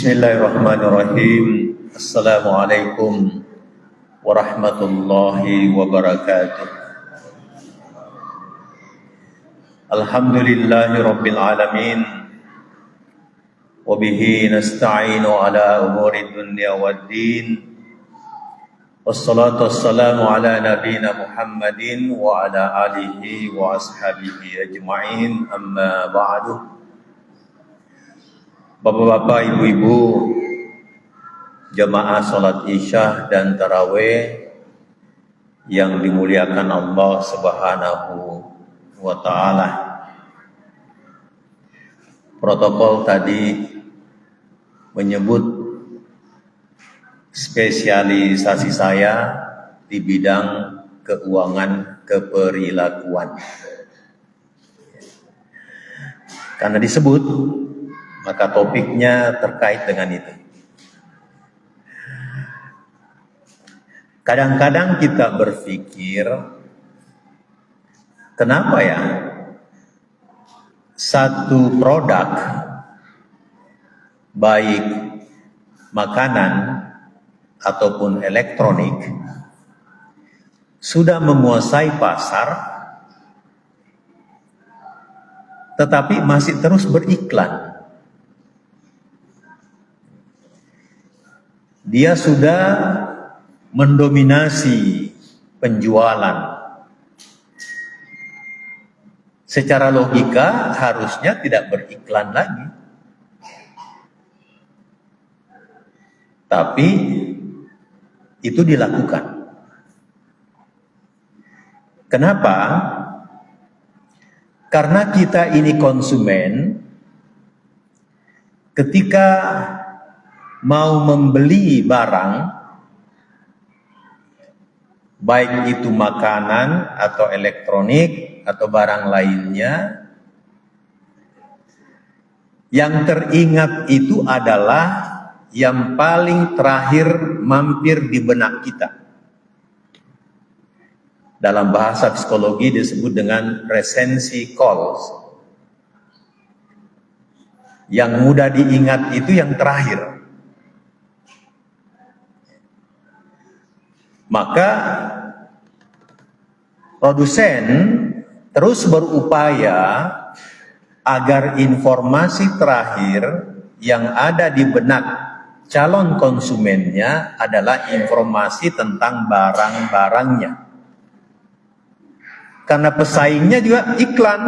Bismillahirrahmanirrahim. Assalamualaikum warahmatullahi wabarakatuh. Alhamdulillahi rabbil alamin. Wabihi nasta'inu ala umuri dunya waddin. Wassalatu wassalamu ala nabina Muhammadin wa ala alihi wa ashabihi ajma'in. Amma ba'du. Bapak-bapak, ibu-ibu, jamaah salat Isya dan tarawih yang dimuliakan Allah Subhanahu wa taala. Protokol tadi menyebut spesialisasi saya di bidang keuangan keperilakuan. Karena disebut, maka topiknya terkait dengan itu. Kadang-kadang kita berpikir, kenapa ya satu produk, baik makanan ataupun elektronik, sudah menguasai pasar, tetapi masih terus beriklan. Dia sudah mendominasi penjualan. Secara logika harusnya tidak beriklan lagi. Tapi itu dilakukan. Kenapa? Karena kita ini konsumen, ketika mau membeli barang, baik itu makanan atau elektronik atau barang lainnya, yang teringat itu adalah yang paling terakhir mampir di benak kita. Dalam bahasa psikologi disebut dengan recency calls. Yang mudah diingat itu yang terakhir. Maka produsen terus berupaya agar informasi terakhir yang ada di benak calon konsumennya adalah informasi tentang barang-barangnya. Karena pesaingnya juga iklan.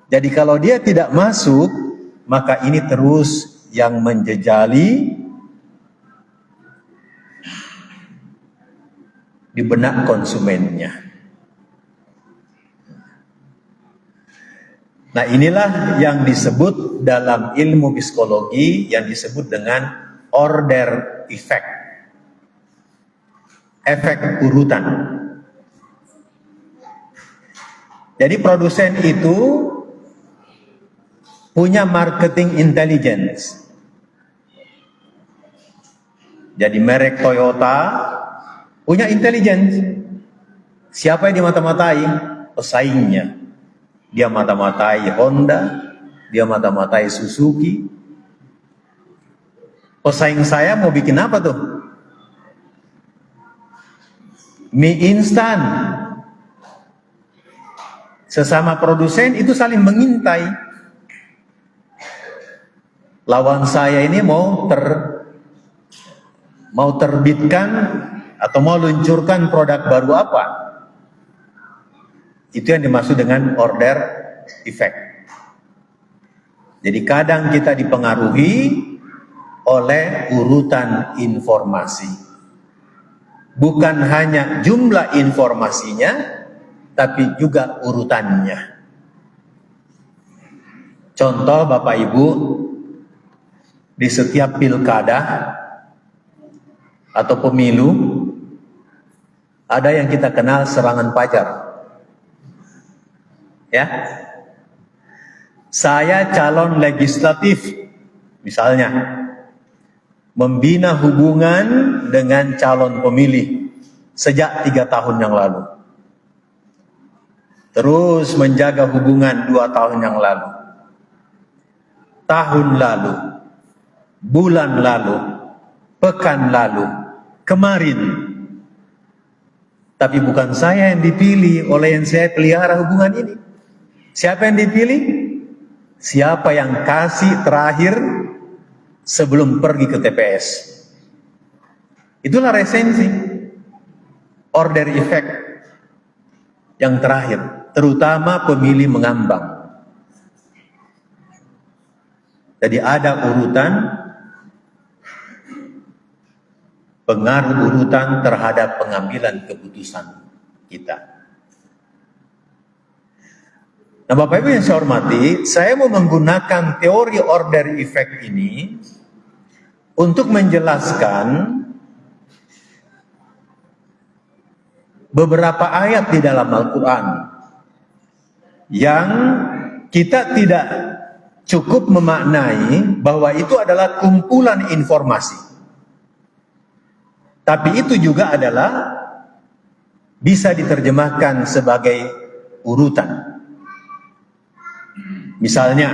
Jadi kalau dia tidak masuk, maka ini terus yang menjejali di benak konsumennya. Nah, inilah yang disebut dalam ilmu psikologi yang disebut dengan order effect. Efek urutan. Jadi produsen itu punya marketing intelligence. Jadi merek Toyota punya intelligence. Siapa yang dimata-matai? Pesaingnya. Dia mata-matai Honda, dia mata-matai Suzuki. Pesaing saya mau bikin apa tuh? Mie instan. Sesama produsen itu saling mengintai. Lawan saya ini mau terbitkan atau mau luncurkan produk baru apa? Itu yang dimaksud dengan order effect. Jadi kadang kita dipengaruhi oleh urutan informasi. Bukan hanya jumlah informasinya, tapi juga urutannya. Contoh Bapak Ibu, di setiap pilkada atau pemilu, ada yang kita kenal serangan pajar. Ya, saya calon legislatif, misalnya, membina hubungan dengan calon pemilih sejak 3 tahun yang lalu. Terus menjaga hubungan 2 tahun yang lalu. tahun lalu, bulan lalu, pekan lalu, kemarin. Tapi bukan saya yang dipilih oleh yang saya pelihara hubungan ini. Siapa yang dipilih? Siapa yang kasih terakhir sebelum pergi ke TPS. Itulah resensi, order effect yang terakhir, terutama pemilih mengambang. Jadi ada urutan, pengaruh urutan terhadap pengambilan keputusan kita. Nah, Bapak Ibu yang saya hormati, saya mau menggunakan teori order effect ini untuk menjelaskan beberapa ayat di dalam Al-Quran yang kita tidak cukup memaknai bahwa itu adalah kumpulan informasi. Tapi itu juga adalah bisa diterjemahkan sebagai urutan. Misalnya,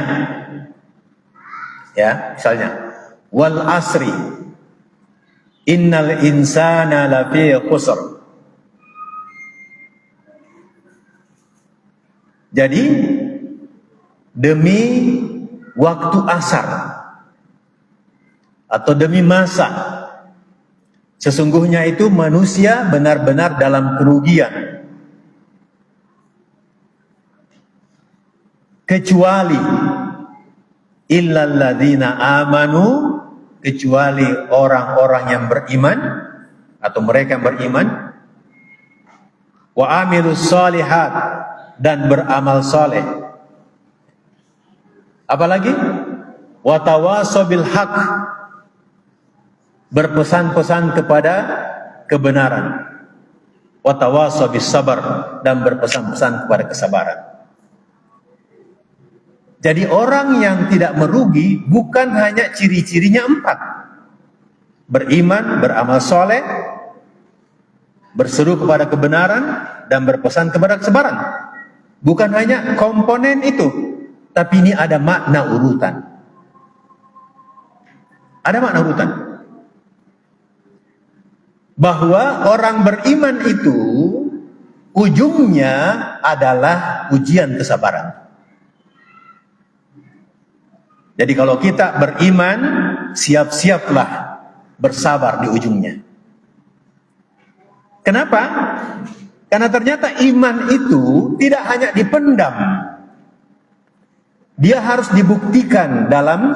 wal asri innal insana lafi khusr. Jadi demi waktu asar atau demi masa, sesungguhnya itu manusia benar-benar dalam kerugian, kecuali illalladzina amanu, kecuali orang-orang yang beriman atau mereka yang beriman, wa amilus shalihat, dan beramal saleh. Apalagi wa tawasaw bil haq, berpesan-pesan kepada kebenaran, wa tawasaw bis sabar, dan berpesan-pesan kepada kesabaran. Jadi orang yang tidak merugi bukan hanya ciri-cirinya 4. Beriman, beramal soleh, berseru kepada kebenaran, dan berpesan kepada kesabaran. Bukan hanya komponen itu, tapi ini ada makna urutan. Ada makna urutan. Bahwa orang beriman itu ujungnya adalah ujian kesabaran. Jadi kalau kita beriman, siap-siaplah bersabar di ujungnya. Kenapa? Karena ternyata iman itu tidak hanya dipendam. Dia harus dibuktikan dalam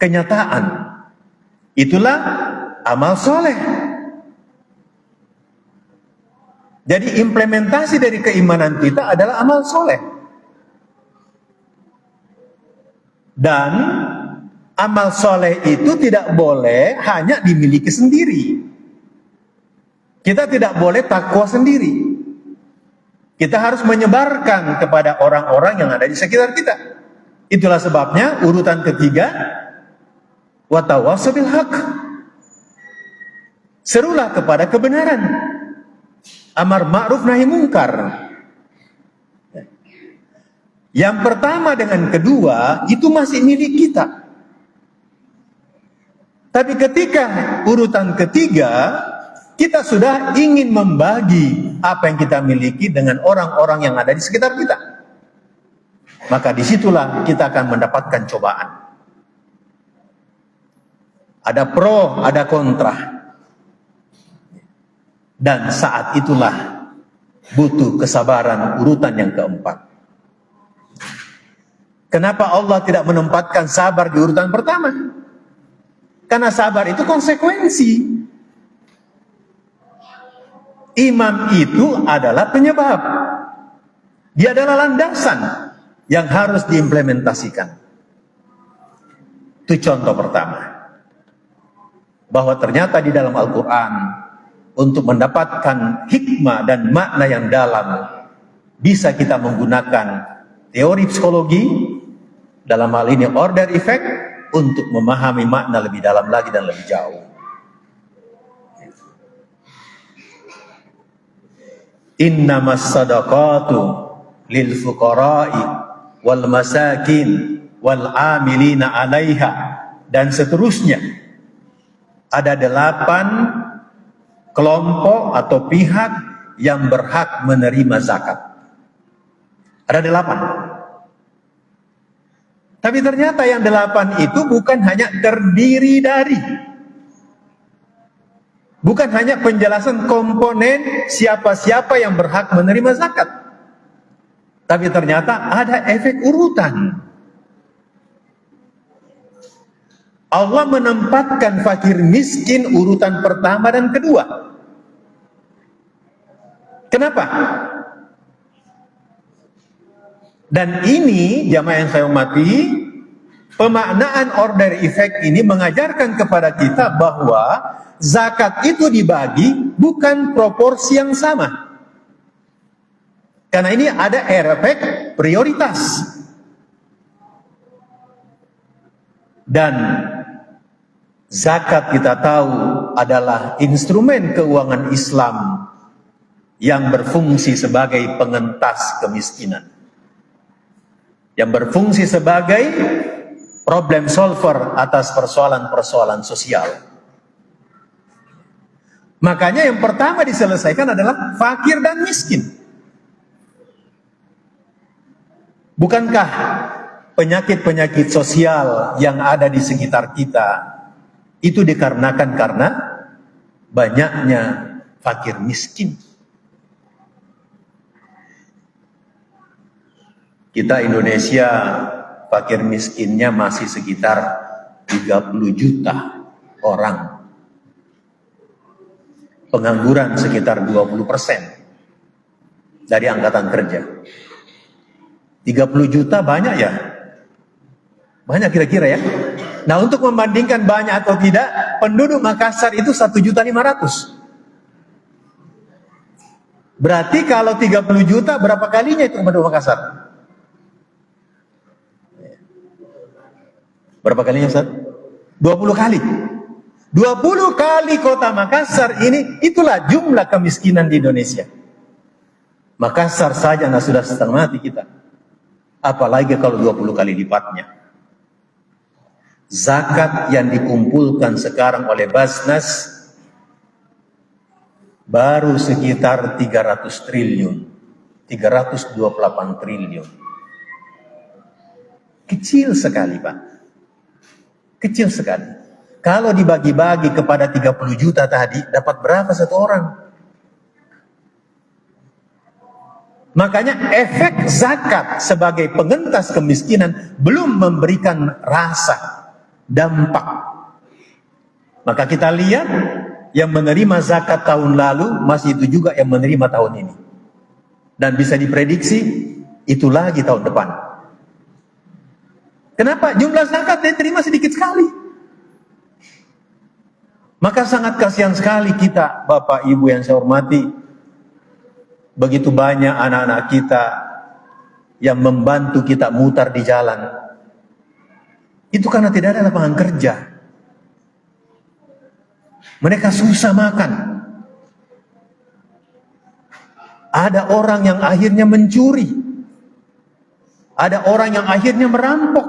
kenyataan. Itulah amal soleh. Jadi implementasi dari keimanan kita adalah amal soleh. Dan amal soleh itu tidak boleh hanya dimiliki sendiri. Kita tidak boleh takwa sendiri. Kita harus menyebarkan kepada orang-orang yang ada di sekitar kita. Itulah sebabnya urutan ketiga, wa tawasaw bil haq. Serulah kepada kebenaran. Amar ma'ruf nahi mungkar. Yang pertama dengan kedua itu masih milik kita. Tapi ketika urutan ketiga, kita sudah ingin membagi apa yang kita miliki dengan orang-orang yang ada di sekitar kita. Maka disitulah kita akan mendapatkan cobaan. Ada pro, ada kontra. Dan saat itulah butuh kesabaran, urutan yang keempat. Kenapa Allah tidak menempatkan sabar di urutan pertama? Karena sabar itu konsekuensi. Iman itu adalah penyebab. Dia adalah landasan yang harus diimplementasikan. Itu contoh pertama. Bahwa ternyata di dalam Al-Quran, untuk mendapatkan hikmah dan makna yang dalam, bisa kita menggunakan teori psikologi, dalam hal ini order effect, untuk memahami makna lebih dalam lagi dan lebih jauh. Innamas sadaqatu lil fuqara'i wal masakin wal amilina 'alaiha, dan seterusnya. Ada 8 kelompok atau pihak yang berhak menerima zakat. Ada 8. Tapi ternyata yang 8 itu bukan hanya terdiri dari, bukan hanya penjelasan komponen siapa-siapa yang berhak menerima zakat, tapi ternyata ada efek urutan. Allah menempatkan fakir miskin urutan pertama dan kedua. Kenapa? Dan ini, jamaah yang saya hormati, pemaknaan order effect ini mengajarkan kepada kita bahwa zakat itu dibagi bukan proporsi yang sama. Karena ini ada efek prioritas. Dan zakat kita tahu adalah instrumen keuangan Islam yang berfungsi sebagai pengentas kemiskinan, yang berfungsi sebagai problem solver atas persoalan-persoalan sosial. Makanya yang pertama diselesaikan adalah fakir dan miskin. Bukankah penyakit-penyakit sosial yang ada di sekitar kita itu dikarenakan karena banyaknya fakir miskin? Kita Indonesia fakir miskinnya masih sekitar 30 juta orang. Pengangguran sekitar 20% dari angkatan kerja. 30 juta banyak ya? Banyak kira-kira ya? Nah, untuk membandingkan banyak atau tidak, penduduk Makassar itu 1.500.000. Berarti kalau 30 juta berapa kalinya itu penduduk Makassar? Berapa kalinya, Ustaz? 20 kali. 20 kali kota Makassar ini, itulah jumlah kemiskinan di Indonesia. Makassar saja sudah setengah mati kita. Apalagi kalau 20 kali lipatnya. Zakat yang dikumpulkan sekarang oleh Basnas baru sekitar 300 triliun. 328 triliun. Kecil sekali, Pak. Kecil sekali. Kalau dibagi-bagi kepada 30 juta tadi, dapat berapa satu orang? Makanya efek zakat sebagai pengentas kemiskinan belum memberikan rasa dampak. Maka kita lihat yang menerima zakat tahun lalu masih itu juga yang menerima tahun ini. Dan bisa diprediksi itu lagi tahun depan. Kenapa? Jumlah zakat yang diterima sedikit sekali. Maka sangat kasihan sekali kita, Bapak Ibu yang saya hormati, begitu banyak anak-anak kita yang membantu kita mutar di jalan. Itu karena tidak ada lapangan kerja. Mereka susah makan. Ada orang yang akhirnya mencuri. Ada orang yang akhirnya merampok.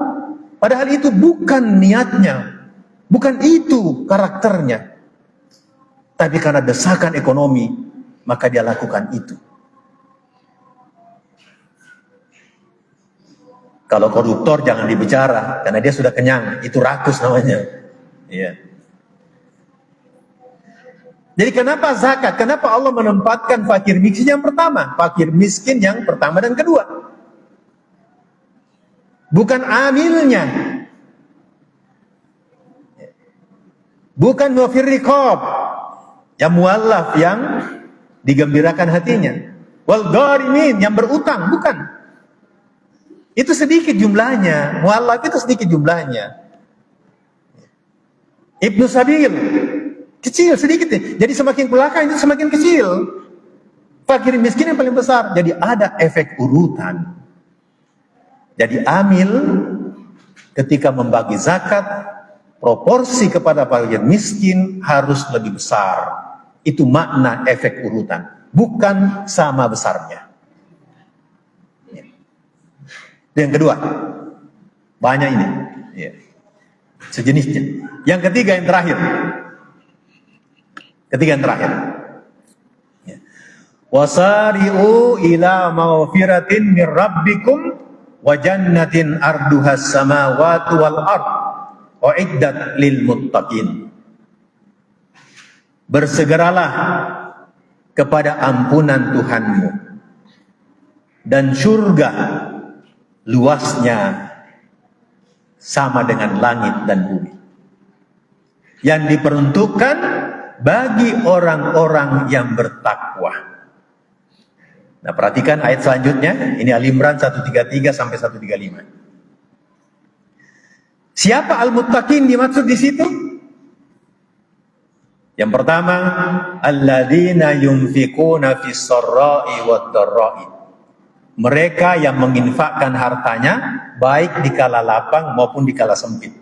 Padahal itu bukan niatnya. Bukan itu karakternya. Tapi karena desakan ekonomi, maka dia lakukan itu. Kalau koruptor jangan dibicara, karena dia sudah kenyang. Itu rakus namanya. Iya. Jadi kenapa zakat? Kenapa Allah menempatkan fakir miskin yang pertama? Fakir miskin yang pertama dan kedua. Bukan amilnya. Bukan wafir riqab. Yang muallaf, yang digembirakan hatinya. Wal gharimin, yang berutang. Bukan. Itu sedikit jumlahnya. Muallaf itu sedikit jumlahnya. Ibnu Sabil, kecil sedikit. Jadi semakin belakang itu semakin kecil. Fakir miskin yang paling besar. Jadi ada efek urutan. Jadi amil ketika membagi zakat, proporsi kepada fakir miskin harus lebih besar. Itu makna efek urutan. Bukan sama besarnya. Yang kedua, Banyak ini. Ya. Sejenisnya. Yang ketiga, yang terakhir. Ya. Wasari'u ila maghfiratin min rabbikum wa jannatin arduhas samawati wal ard uiddat lil muttaqin. Bersegeralah kepada ampunan Tuhanmu dan surga luasnya sama dengan langit dan bumi, yang diperuntukkan bagi orang-orang yang bertakwa. Nah, perhatikan ayat selanjutnya. Ini Al-Imran 133 sampai 135. Siapa al-muttaqin dimaksud di situ? Yang pertama, alladzina yunfiquna fis sarra'i wad dharra'i. Mereka yang menginfakkan hartanya baik di kala lapang maupun di kala sempit.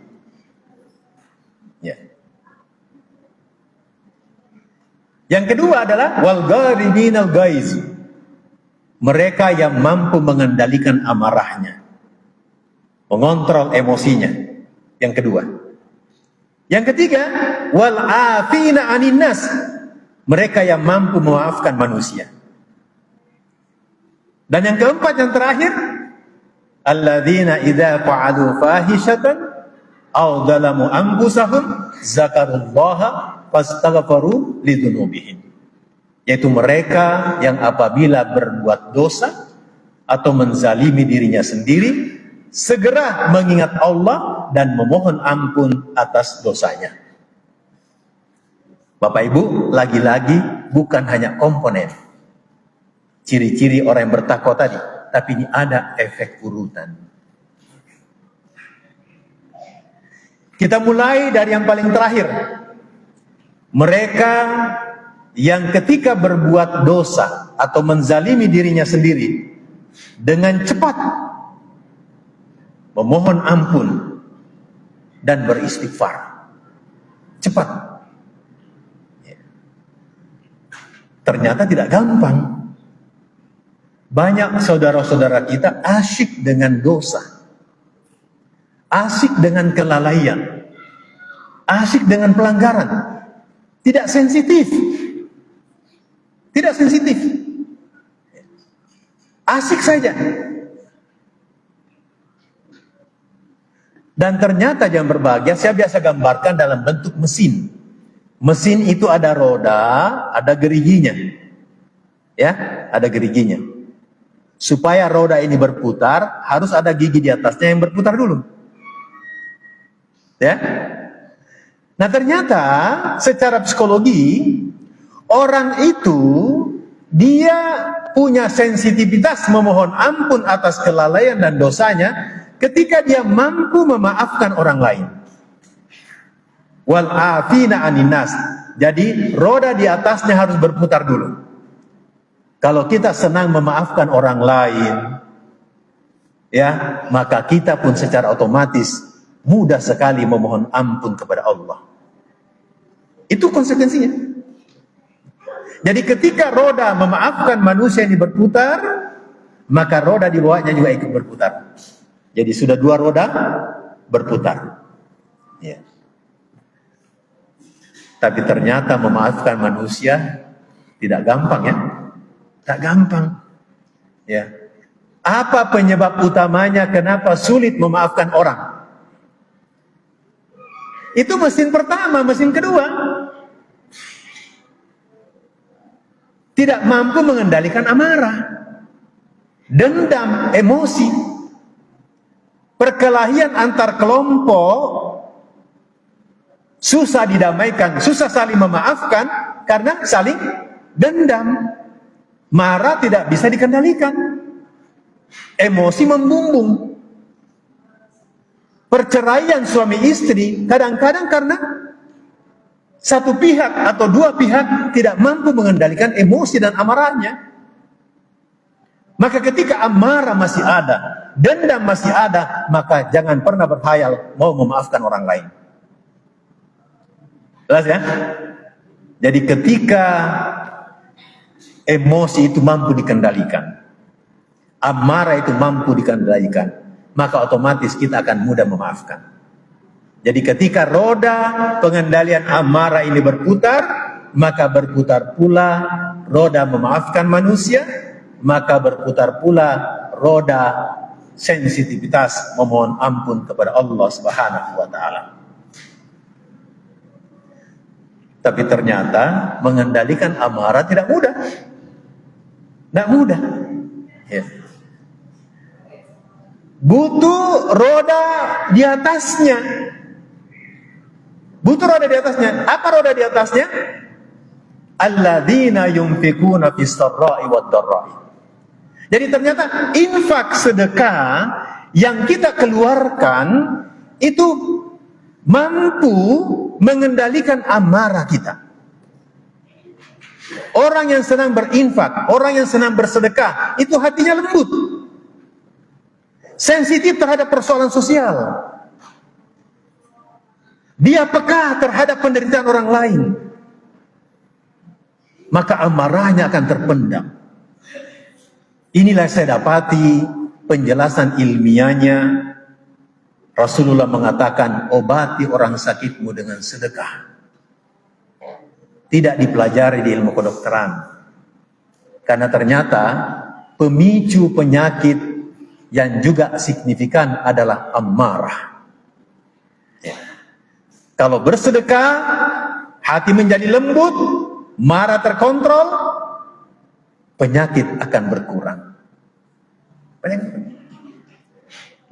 Ya. Yang kedua adalah wal ghariminal ghaiz. Mereka yang mampu mengendalikan amarahnya, mengontrol emosinya. Yang kedua. Yang ketiga, wal afina 'anin nas. Mereka yang mampu memaafkan manusia. Dan yang keempat, yang terakhir, alladzina idza fa'alu fahishatan aw dzalamu anfusahum zakarullaha fastaghfaru lidzunubihim. Yaitu mereka yang apabila berbuat dosa atau menzalimi dirinya sendiri, segera mengingat Allah dan memohon ampun atas dosanya. Bapak Ibu, lagi-lagi bukan hanya komponen ciri-ciri orang yang bertakwa tadi, tapi ini ada efek urutan. Kita mulai dari yang paling terakhir. Mereka yang ketika berbuat dosa atau menzalimi dirinya sendiri, dengan cepat memohon ampun dan beristighfar. Cepat. Ternyata tidak gampang. Banyak saudara-saudara kita asyik dengan dosa, asyik dengan kelalaian, asyik dengan pelanggaran, tidak sensitif, asyik saja. Dan ternyata yang berbahagia, saya biasa gambarkan dalam bentuk mesin. Mesin itu ada roda, ada geriginya, ya, ada geriginya. Supaya roda ini berputar, harus ada gigi di atasnya yang berputar dulu. Ya. Nah, ternyata secara psikologi, orang itu dia punya sensitivitas memohon ampun atas kelalaian dan dosanya ketika dia mampu memaafkan orang lain. Wal afina 'anin nas. Jadi roda di atasnya harus berputar dulu. Kalau kita senang memaafkan orang lain, ya, maka kita pun secara otomatis mudah sekali memohon ampun kepada Allah. Itu konsekuensinya. Jadi ketika roda memaafkan manusia ini berputar, maka roda di bawahnya juga ikut berputar. Jadi sudah dua roda berputar. Ya. Tapi ternyata memaafkan manusia tidak gampang, ya. Tak gampang. Ya. Apa penyebab utamanya kenapa sulit memaafkan orang? Itu mesin pertama, mesin kedua. Tidak mampu mengendalikan amarah, dendam, emosi. Perkelahian antar kelompok susah didamaikan, susah saling memaafkan karena saling dendam. Marah tidak bisa dikendalikan. Emosi membumbung. Perceraian suami istri kadang-kadang karena satu pihak atau dua pihak tidak mampu mengendalikan emosi dan amarahnya. Maka ketika amarah masih ada, dendam masih ada, maka jangan pernah berkhayal mau memaafkan orang lain. Jelas ya? Jadi ketika emosi itu mampu dikendalikan, amarah itu mampu dikendalikan, maka otomatis kita akan mudah memaafkan. Jadi ketika roda pengendalian amarah ini berputar, maka berputar pula roda memaafkan manusia, maka berputar pula roda sensitivitas memohon ampun kepada Allah Subhanahu wa taala. Tapi ternyata mengendalikan amarah tidak mudah. Tidak mudah. Ya. Butuh roda di atasnya. Butuh roda di atasnya. Apa roda di atasnya? Alladzina yunfikuna fis sarra'i wad dharra'i. Jadi ternyata infak sedekah yang kita keluarkan itu mampu mengendalikan amarah kita. Orang yang senang berinfak, orang yang senang bersedekah, itu hatinya lembut, sensitif terhadap persoalan sosial. Dia peka terhadap penderitaan orang lain, maka amarahnya akan terpendam. Inilah saya dapati penjelasan ilmiahnya. Rasulullah mengatakan, obati orang sakitmu dengan sedekah. Tidak dipelajari di ilmu kedokteran. Karena ternyata pemicu penyakit yang juga signifikan adalah amarah. Ya. Kalau bersedekah, hati menjadi lembut, marah terkontrol, penyakit akan berkurang.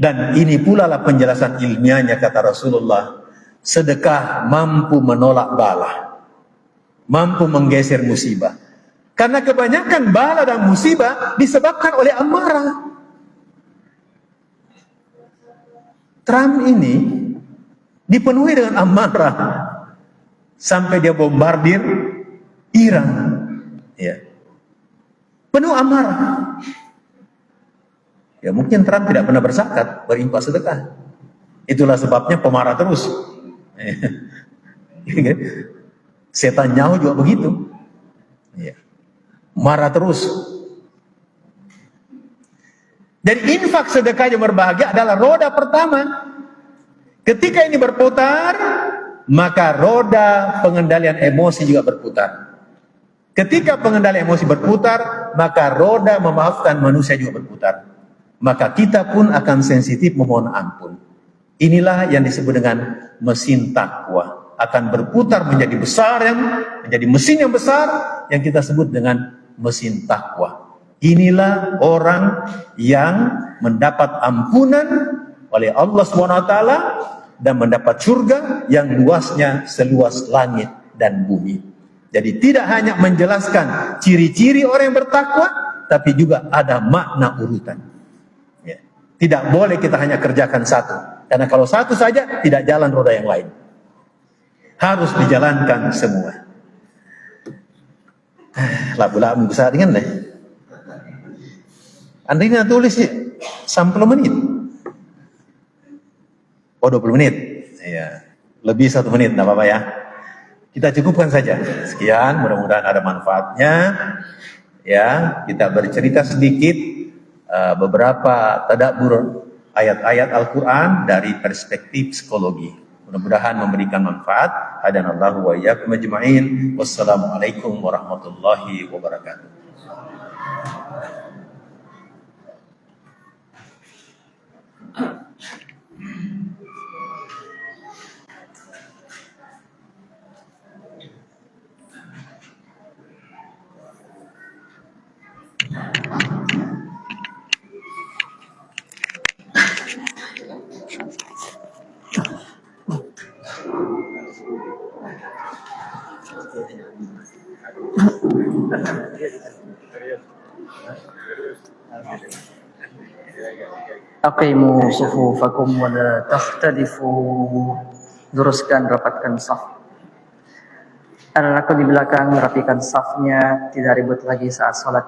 Dan ini pula lah penjelasan ilmiahnya, kata Rasulullah, sedekah mampu menolak bala, mampu menggeser musibah. Karena kebanyakan bala dan musibah disebabkan oleh amarah. Trump ini dipenuhi dengan amarah sampai dia bombardir Iran, ya. Penuh amarah. Ya mungkin Trump tidak pernah berzakat, berinfak sedekah. Itulah sebabnya pemarah terus. Setan nyawa juga begitu. Ya. Marah terus. Jadi infak sedekah yang berbahagia adalah roda pertama. Ketika ini berputar, maka roda pengendalian emosi juga berputar. Ketika pengendalian emosi berputar, maka roda memaafkan manusia juga berputar. Maka kita pun akan sensitif memohon ampun. Inilah yang disebut dengan mesin takwa. Akan berputar menjadi besar, menjadi mesin yang besar yang kita sebut dengan mesin takwa. Inilah orang yang mendapat ampunan oleh Allah SWT dan mendapat surga yang luasnya seluas langit dan bumi. Jadi tidak hanya menjelaskan ciri-ciri orang yang bertakwa, tapi juga ada makna urutan. Tidak boleh kita hanya kerjakan satu. Karena kalau satu saja, tidak jalan roda yang lain. Harus dijalankan semua. Labu-labu besar dengan deh. Anda ini tulis sih, 10 menit. Oh 20 menit. Ya. Lebih 1 menit, tidak apa-apa ya. Kita cukupkan saja. Sekian, mudah-mudahan ada manfaatnya. Ya, kita bercerita sedikit beberapa tadabbur ayat-ayat Al-Quran dari perspektif psikologi. Mudah-mudahan memberikan manfaat. Hadanallahu wa iyyakum ajma'in. Wassalamualaikum warahmatullahi wabarakatuh. Aqimu sufufakum wa la takhtalifu. Luruskan, rapatkan saf. Anak-anakku di belakang rapikan safnya, tidak ribut lagi saat sholat.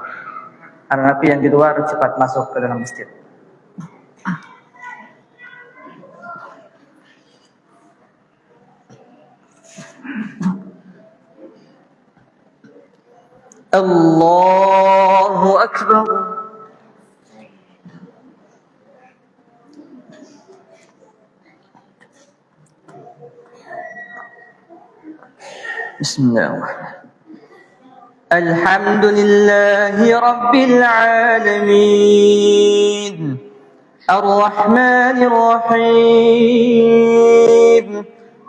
Anak-anakku yang di luar cepat masuk ke dalam masjid. Allahu Akbar. Bismillahirrahmanirrahim. Alhamdulillahi Rabbil Alamin, Ar-Rahmanir Rahim,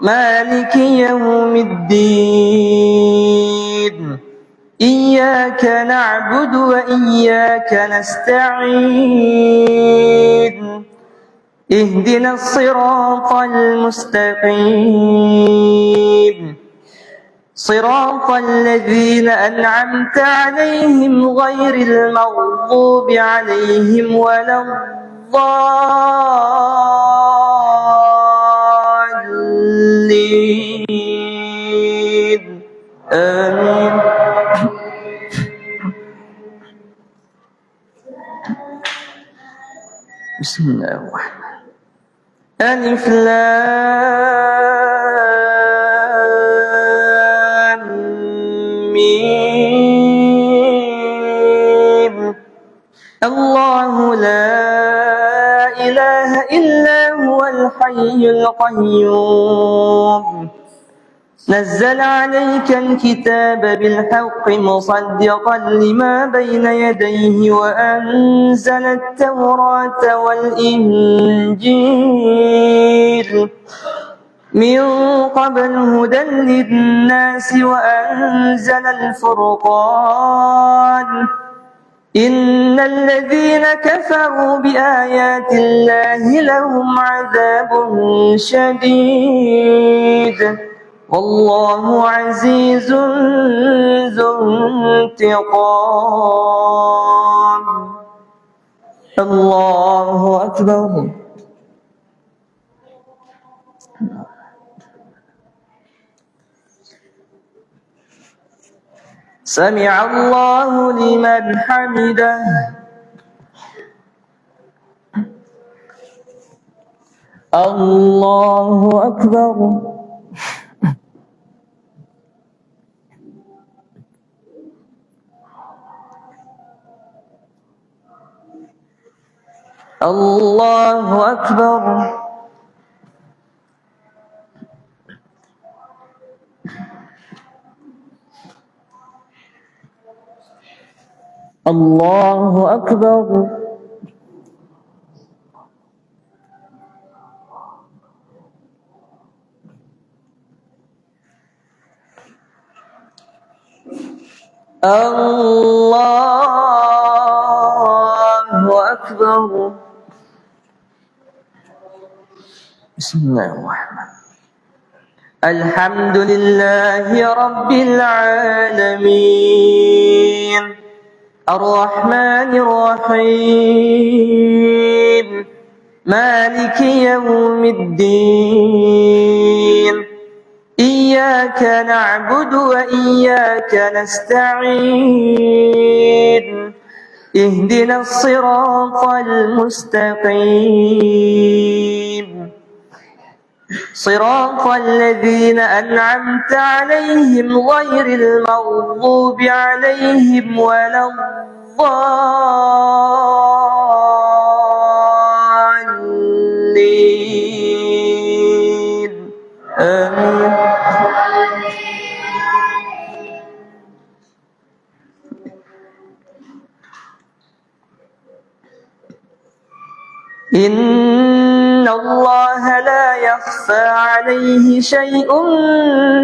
Maliki Yawmiddin, Iyyaka na'budu wa iyyaka nasta'in, Ihdinas siratal mustaqim, صراط الذين أنعمت عليهم غير المغضوب عليهم ولا الضالين آمين. بسم الله الرحمن الرحيم. ألف لام ميم. الله لا إله إلا هو الحي القيوم، نزل عليك الكتاب بالحق مصدقا لما بين يديه وأنزل التوراة والإنجيل من قبل هدى للناس وأنزل الفرقان، إن الذين كفروا بآيات الله لهم عذاب شديد والله عزيز ذو انتقام. الله أكبر. سمع الله لمن حمده. الله أكبر. الله أكبر. الله أكبر. الله أكبر. بسم الله الرحمن الرحيم. الحمد لله رب العالمين، الرحمن الرحيم، مالك يوم الدين، إياك نعبد وإياك نستعين، اهدنا الصراط المستقيم، صراط الذين أنعمت عليهم غير المغضوب عليهم ولا الضالين آمين. إن الله لا يخفى عليه شيء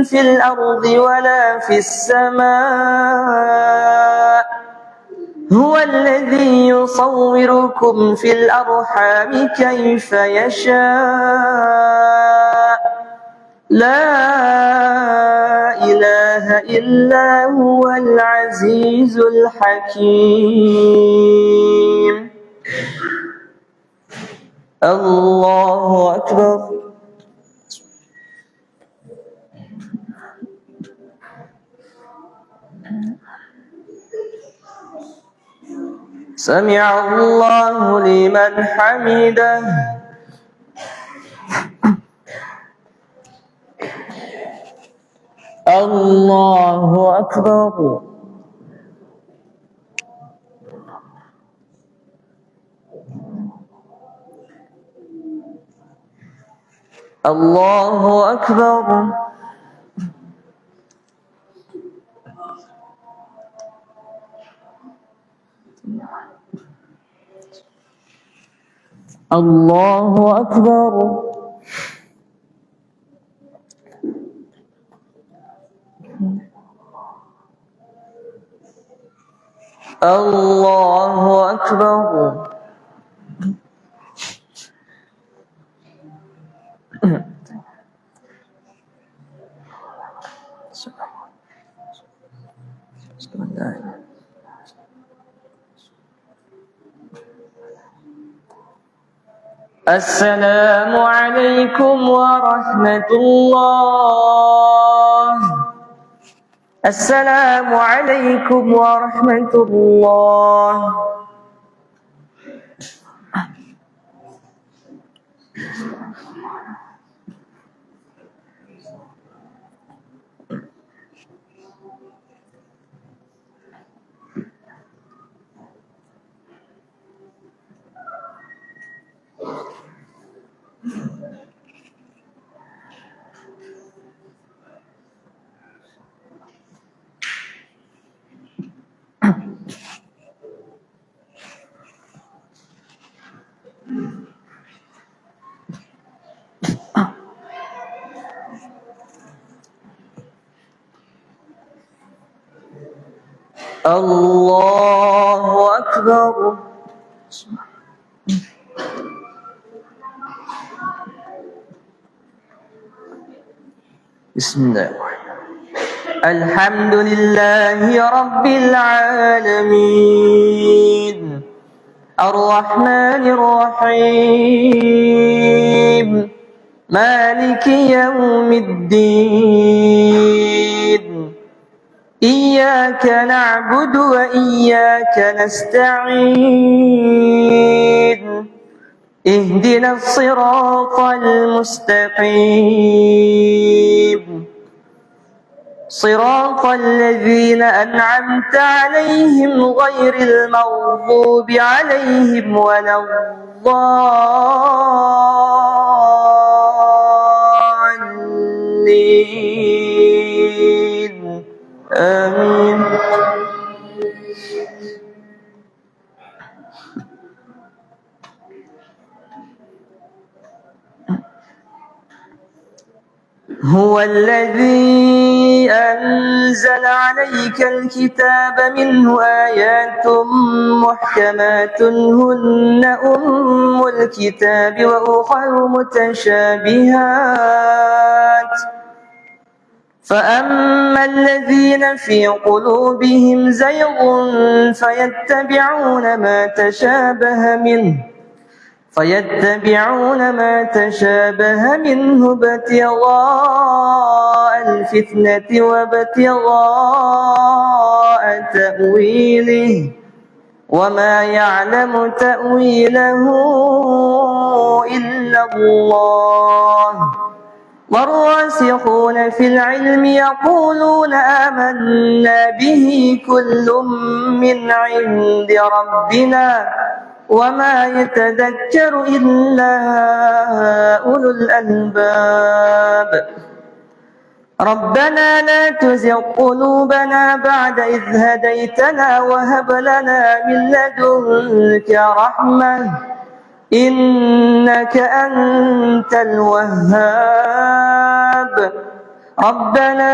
في الأرض ولا في السماء، هو الذي يصوركم في الأرحام كيف يشاء، لا إله إلا هو العزيز الحكيم. الله أكبر. سمع الله لمن حمده. الله أكبر. الله أكبر. الله أكبر. الله أكبر. السلام عليكم ورحمة الله. السلام عليكم ورحمة الله. الله أكبر. بسم الله. الحمد لله رب العالمين الرحمن الرحيم مالك يوم الدين إياك نعبد وإياك نستعين اهدنا الصراط المستقيم صراط الذين أنعمت عليهم غير المغضوب عليهم ولا الضالين آمين. هو الذي أنزل عليك الكتاب منه آيات محكمات هن أم الكتاب وأخر متشابهات فأما الذين في قلوبهم زيغ فيتبعون ما تشابه منه ابتغاء الفتنة وابتغاء تأويله وما يعلم تأويله إلا الله والراسخون في العلم يقولون آمنا به كل من عند ربنا وما يتذكر إلا أولو الألباب ربنا لا تزغ قلوبنا بعد إذ هديتنا وهب لنا من لدنك رحمة إنك أنت الوهاب ربنا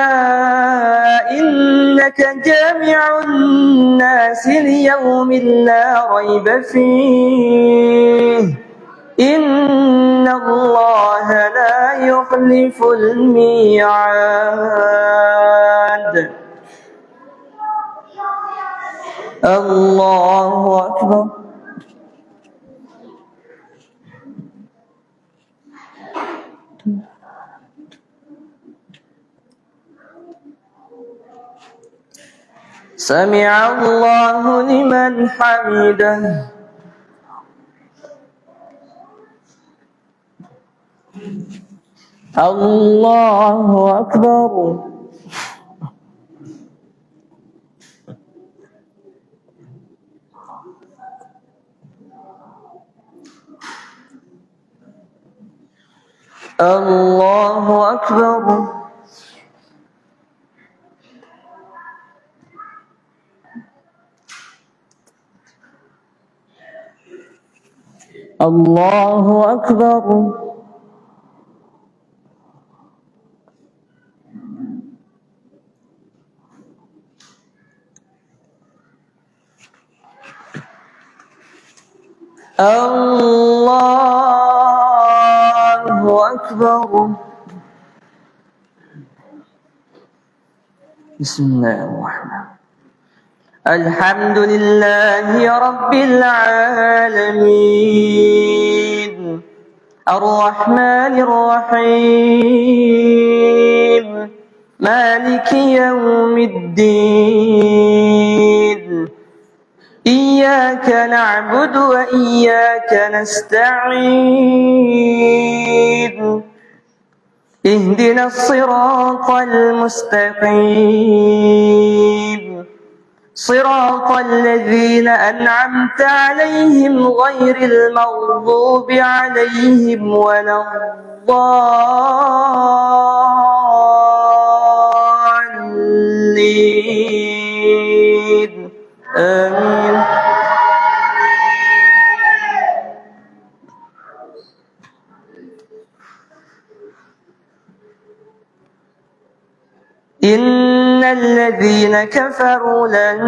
إنك جامع الناس ليوم لا ريب فيه إن الله لا يخلف الميعاد. الله أكبر. سمع الله لمن حمده. الله أكبر. الله أكبر. الله أكبر. الله أكبر. بسم الله الرحمن الرحيم. الحمد لله رب العالمين الرحمن الرحيم مالك يوم الدين إياك نعبد وإياك نستعين اهدنا الصراط المستقيم صراط الذين أنعمت عليهم غير المغضوب عليهم ولا الضالين آمين. إن الذين كفروا لن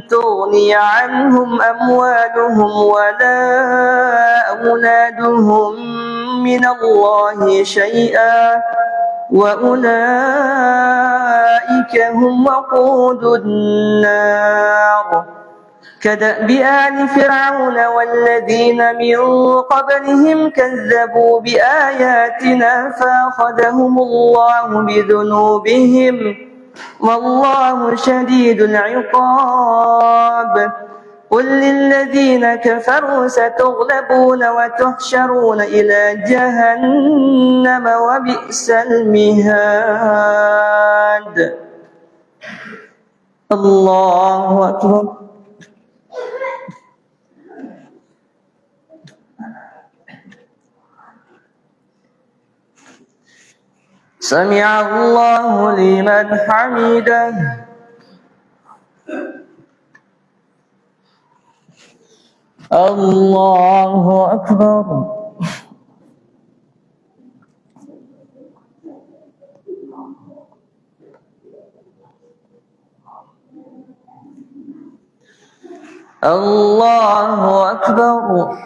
تغني عنهم أموالهم ولا أولادهم من الله شيئا وأولئك هم وقود النار كدأب آل فرعون والذين من قبلهم كذبوا بآياتنا فأخذهم الله بذنوبهم والله شديد العقاب. قل للذين كفروا ستغلبون وتحشرون إلى جهنم وبئس المهاد. الله أكبر. سمع الله لمن حمده. الله أكبر. الله أكبر.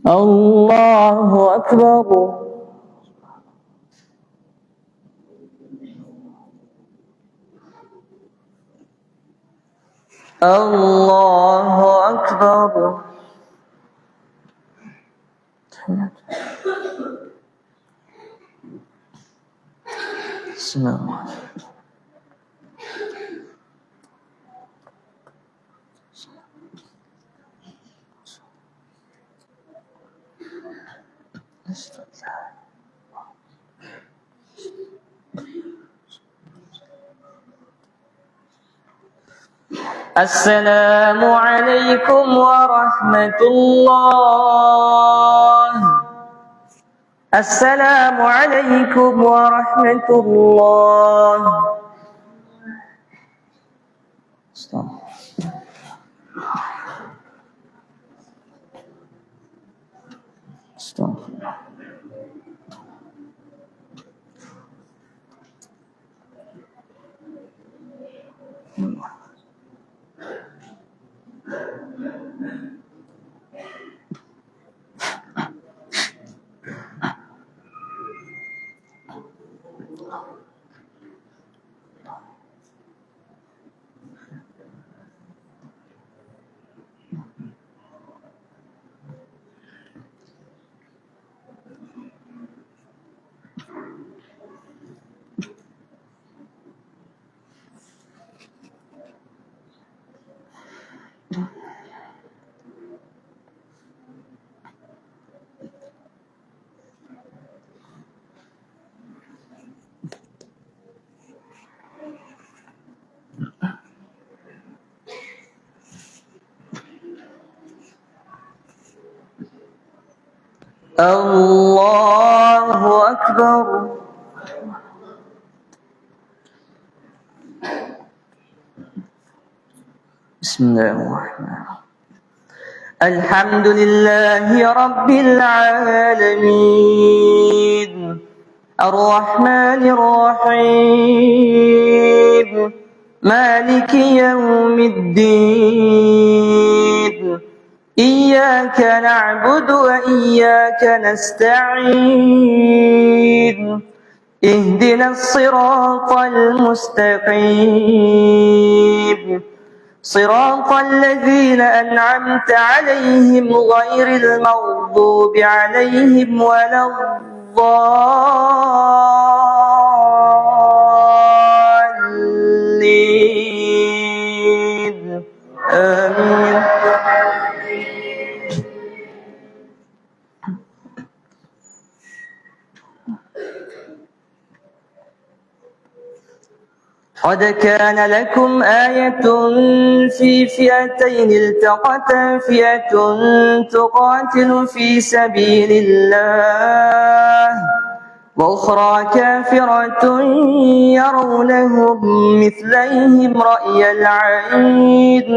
الله أكبر. الله أكبر. بسم الله. السلام عليكم ورحمة الله. السلام عليكم ورحمة الله. الله أكبر. Bismillahirrahmanirrahim. Alhamdulillahi Rabbil Alamin, Ar-Rahmanir Rahim, Maliki Yawmiddin, Iyyaka na'budu wa iyyaka nasta'in, Ihdinas siratal mustaqim, صراط الذين أنعمت عليهم غير المغضوب عليهم ولا الضالين آمين. قد كان لكم آية في فئتين التقتا، فئة تقاتل في سبيل الله وأخرى كافرة يرونهم مثليهم رأي العين،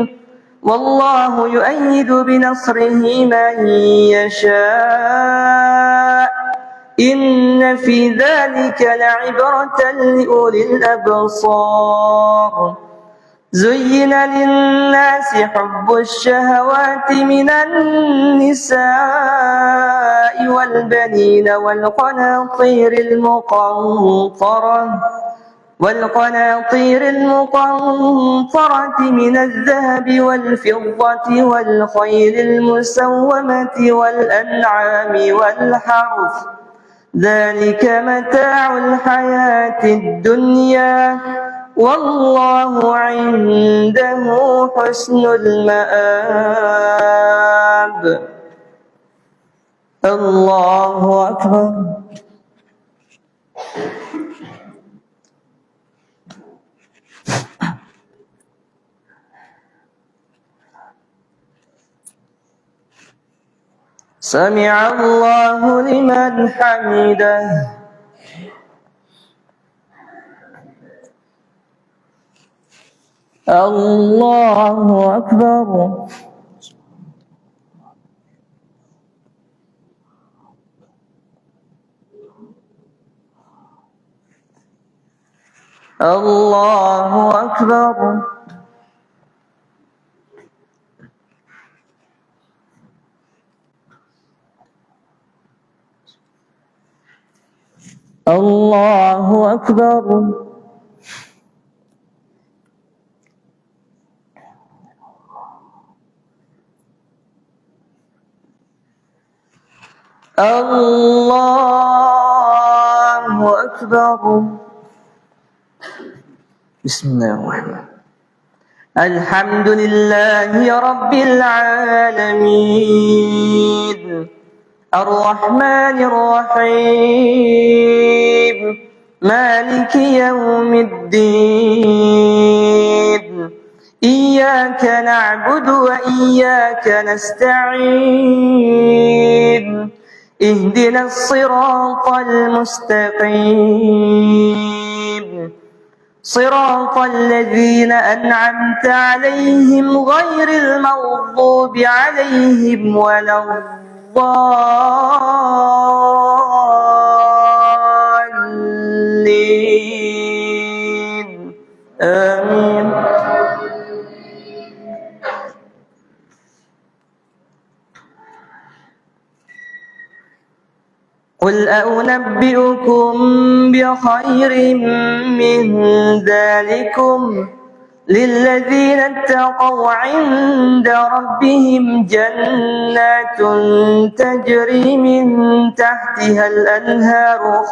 والله يؤيد بنصره من يشاء، إن في ذلك لعبرة لأولي الأبصار. زين للناس حب الشهوات من النساء والبنين والقناطير المقنطرة من الذهب والفضة والخيل المسومة والأنعام والحرث، ذلك متاع الحياة الدنيا، والله عنده حسن المآب. الله أكبر. سمع الله لمن حمده. الله أكبر. الله أكبر. الله أكبر. الله أكبر. بسم الله الرحمن الرحيم. الحمد لله رب العالمين، الرحمن الرحيم، مالك يوم الدين، إياك نعبد وإياك نستعين، اهدنا الصراط المستقيم، صراط الذين أنعمت عليهم غير المغضوب عليهم ولا الضالين آمين. قل أنبئكم بخير من ذلكم للذين اتقوا عند ربهم جنات تجري من تحتها الأنهار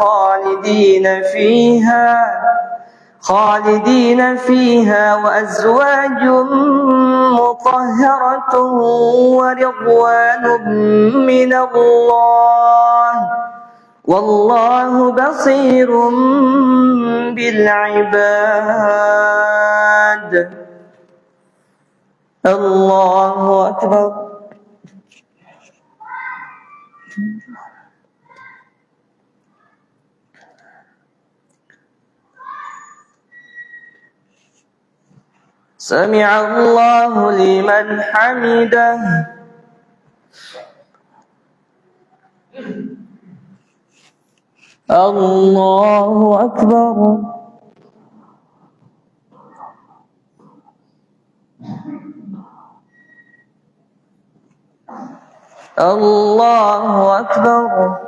خالدين فيها وأزواج مطهرة ورضوان من الله، والله بصير بالعباد. الله أكبر. سمع الله لمن حمده. الله أكبر. الله أكبر.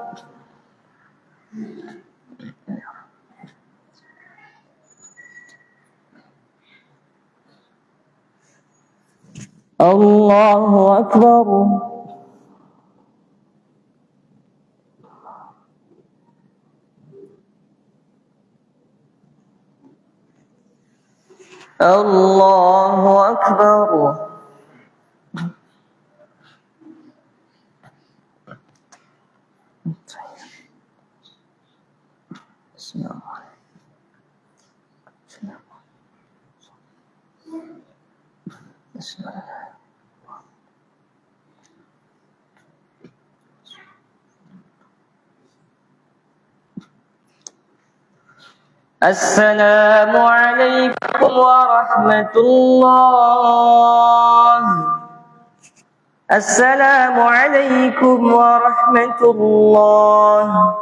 الله أكبر. الله أكبر. بسم الله. بسم الله. السلام عليكم ورحمة الله. السلام عليكم ورحمة الله.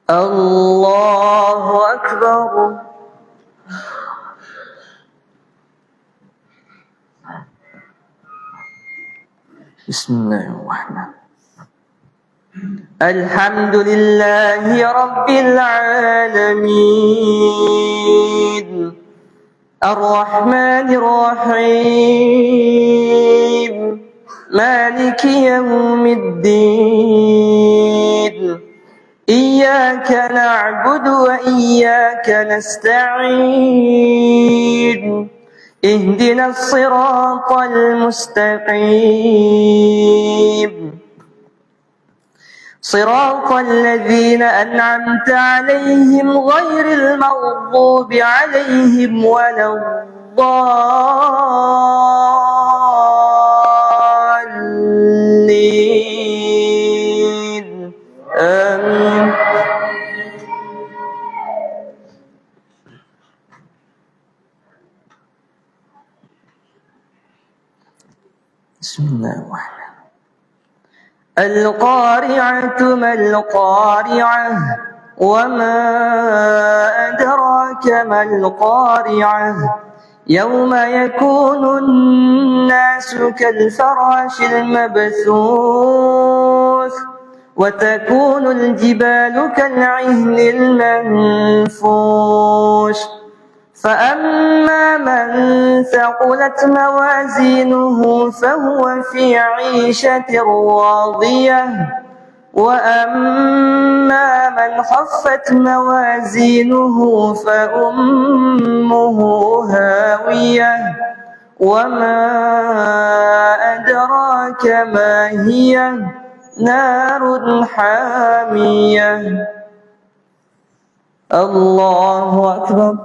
الله أكبر. بسم الله الرحمن الرحيم. الحمد لله رب العالمين الرحمن الرحيم مالك يوم الدين إياك نعبد وإياك نستعين اهدنا الصراط المستقيم صراط الذين أنعمت عليهم غير المغضوب عليهم ولا الضالين آمين. بسم الله الرحمن الرحيم. القارعة ما القارعة وما أدراك ما القارعة يوم يكون الناس كالفراش المبثوث وتكون الجبال كالعهن المنفوش فأما من ثقلت موازينه فهو في عيشة راضية وأما من خفت موازينه فأمه هاوية وما أدراك ما هي نار حامية. الله أكبر.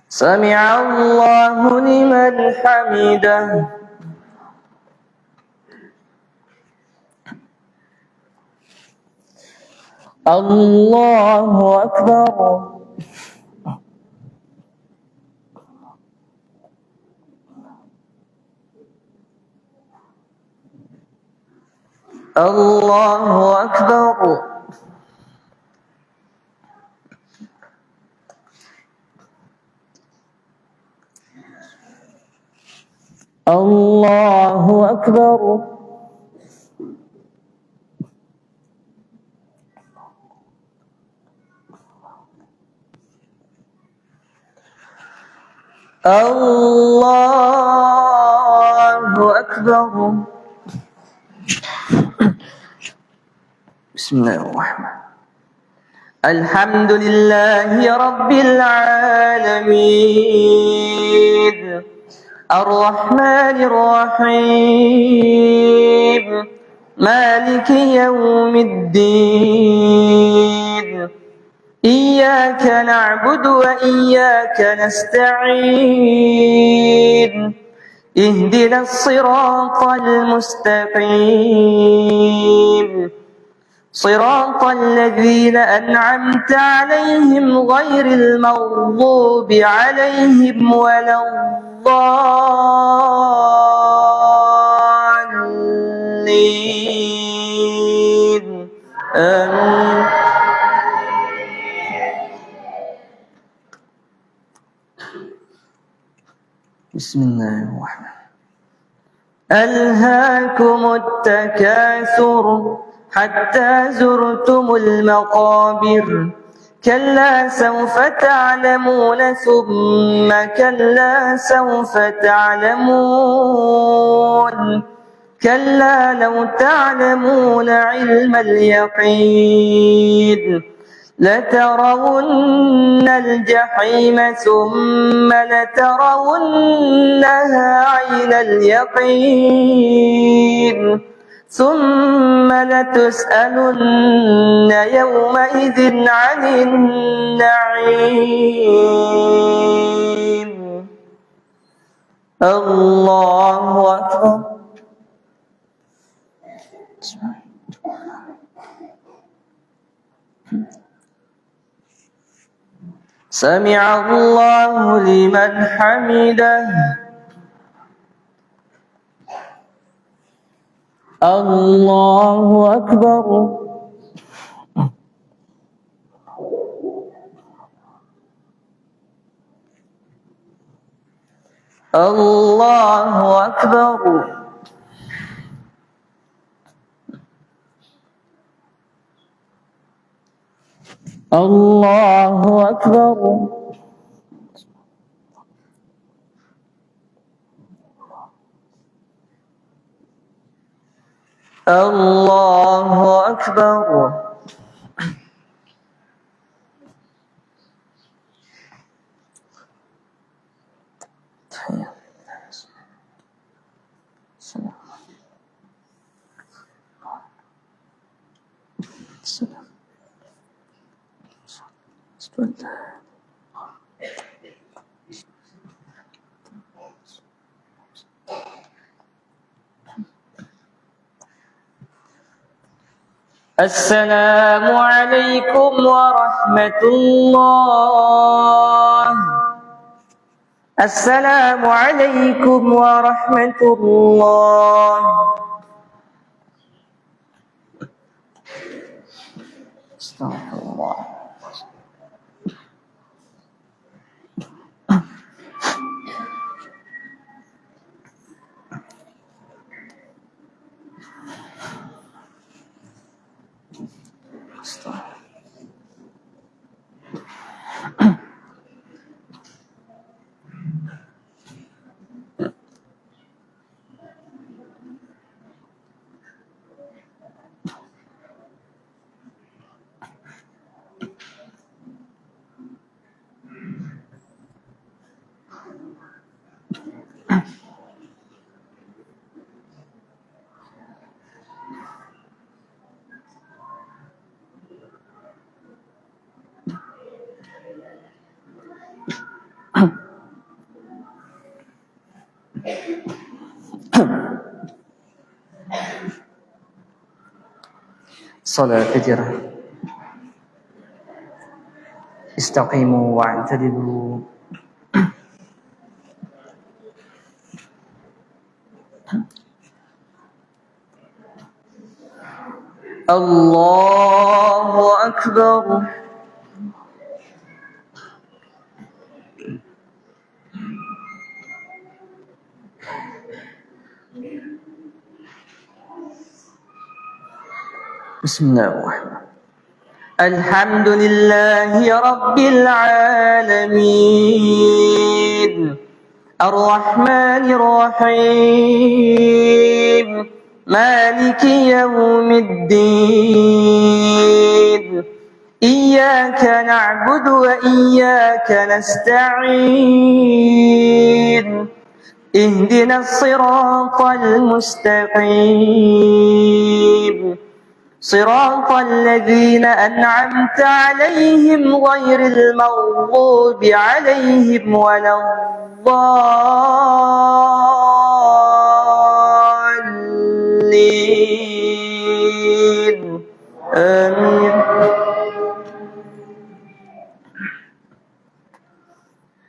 سمع الله لمن حمده. الله أكبر. الله أكبر. أكبر. الله أكبر. بسم الله الرحمن الحمد لله رب العالمين الرحمن الرحيم مالك يوم الدين إياك نعبد وإياك نستعين اهدنا الصراط المستقيم صراط الذين أنعمت عليهم غير المغضوب عليهم ولا الضالين آمين. بسم الله الرحمن ألهاكم التكاثر حتى زرتم المقابر كلا سوف تعلمون ثم كلا سوف تعلمون كلا لو تعلمون علم اليقين لترون الجحيم ثم لترونها عين اليقين ثم لتسألن يومئذ عن النعيم. الله أكبر. سمع الله لمن حمده. الله أكبر. الله أكبر. الله أكبر. الله أكبر. السلام عليكم ورحمة الله. السلام عليكم ورحمة الله. استغفر الله. صلاة الفجر. استقيموا واعتدلوا. الله أكبر. Bismillahirrahmanirrahim. Alhamdulillahi Rabbil Alamin, Ar-Rahmanir Rahim, Maliki Yawmiddin, Iyyaka na'budu wa iyyaka nasta'in, Ihdinas siratal mustaqim, صراط الذين أنعمت عليهم غير المغضوب عليهم ولا الضالين آمين.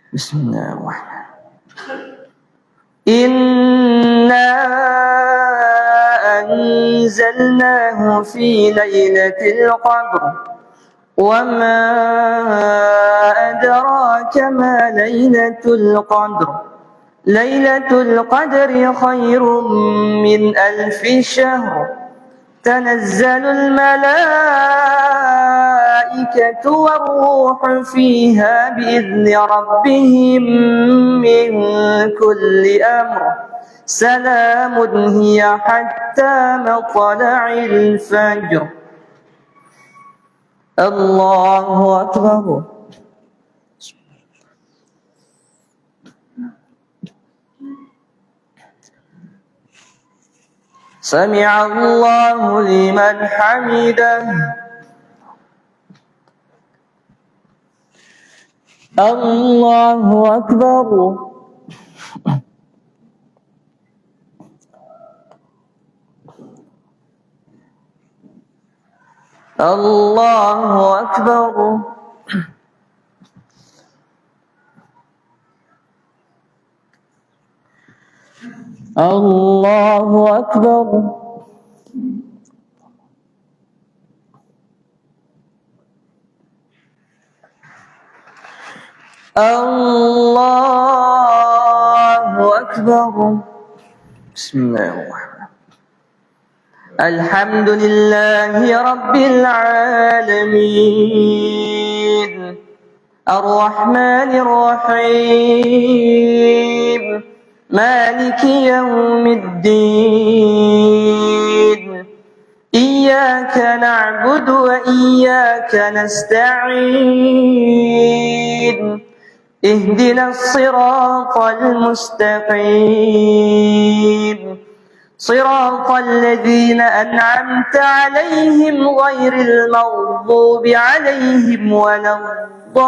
بسم الله الرحمن الرحيم. إنا أنزلناه في ليلة القدر وما أدراك ما ليلة القدر ليلة القدر خير من 1000 شهر تنزل الملائكة والروح فيها بإذن ربهم من كل أمر سلام هي حتى مطلع الفجر. الله أكبر. سمع الله لمن حمده. الله أكبر. الله أكبر. الله أكبر. الله أكبر. بسم الله الرحمن الرحيم. الحمد لله رب العالمين الرحمن الرحيم مالك يوم الدين إياك نعبد وإياك نستعين اهدنا الصراط المستقيم صراط الذين أنعمت عليهم غير المغضوب عليهم ولا الضالين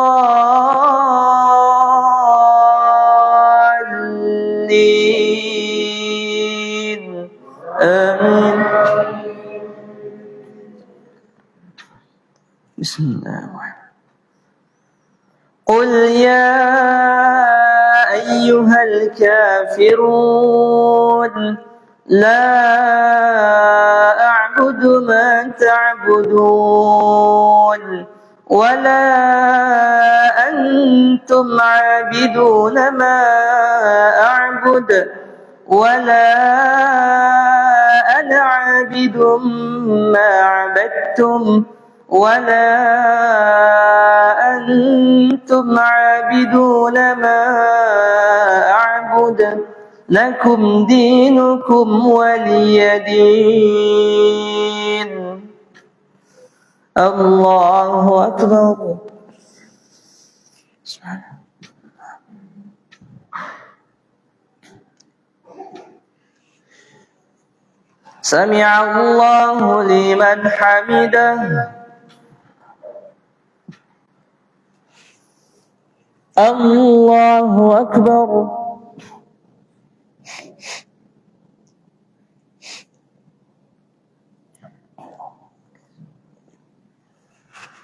آمين. بسم الله الرحمن الرحيم. قل يا أيها الكافرون لا أعبد ما تعبدون ولا أنتم عابدون ما أعبد ولا أنا عابد ما عبدتم ولا أنتم عابدون ما أعبد لكم دينكم ولي دين. الله أكبر. سمع الله لمن حمده. الله أكبر.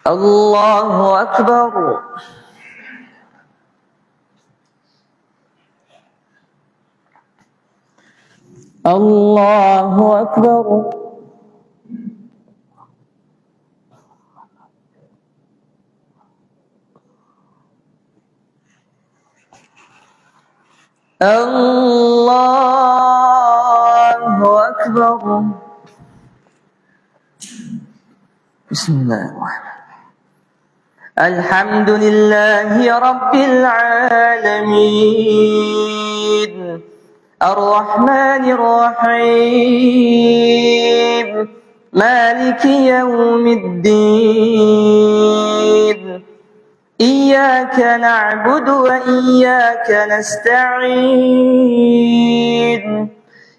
الله أكبر. الله أكبر. الله أكبر. Bismillahirrahmanirrahim. Alhamdulillahi Rabbil Alamin, Ar-Rahmanir Rahim, Maliki Yawmiddin, Iyyaka na'budu wa iyyaka nasta'in,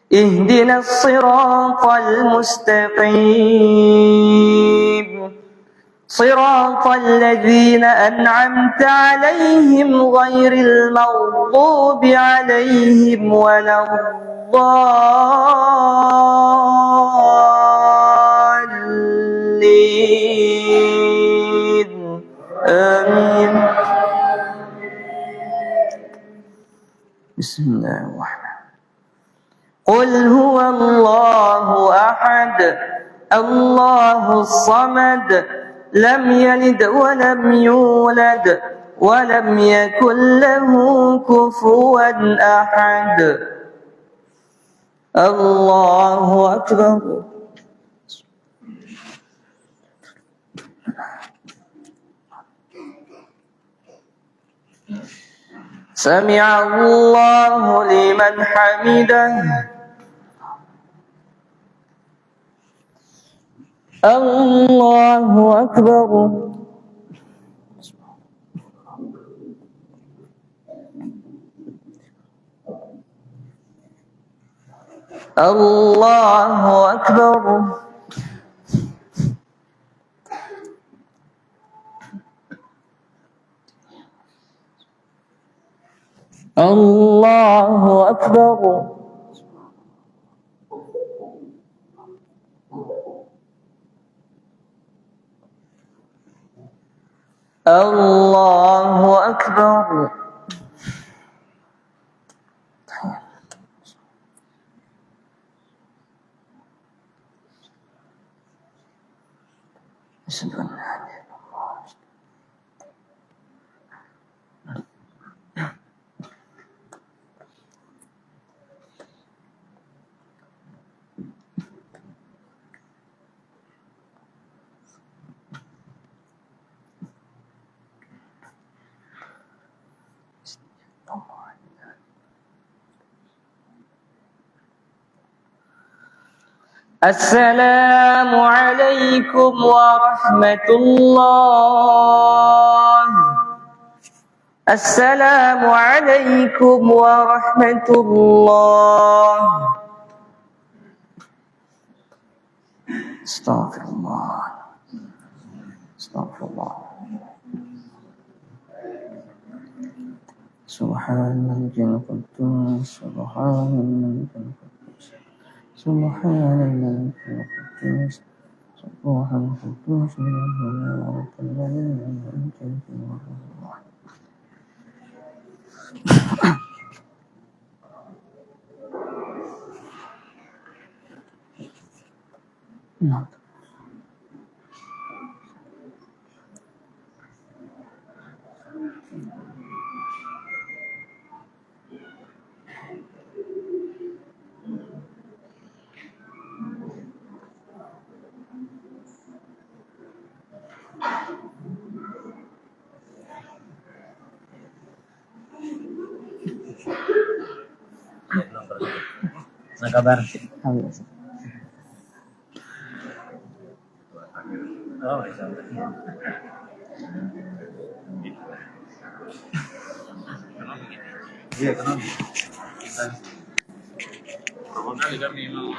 Ihdinas siratal mustaqim, صراط الذين أنعمت عليهم غير المغضوب عليهم ولا الضالين آمين. بسم الله الرحمن الرحيم. قل هو الله أحد الله الصمد لم يلد ولم يولد ولم يكن له كفوا أحد. الله أكبر. سمع الله لمن حمده. الله أكبر. الله أكبر. الله أكبر. الله أكبر. أشهد أن لا إله إلا الله. السلام عليكم ورحمة الله. السلام عليكم ورحمة الله. استغفر الله. استغفر الله. سبحان الملك القدوس. سبحان الملك القدوس. سبحان الملك القدوس. سبحان القدوس من الملائكة الذين أنعمت عليهم. نعم. Nah, kabar. Oh, iya, kenapa? Berapa kali kami mau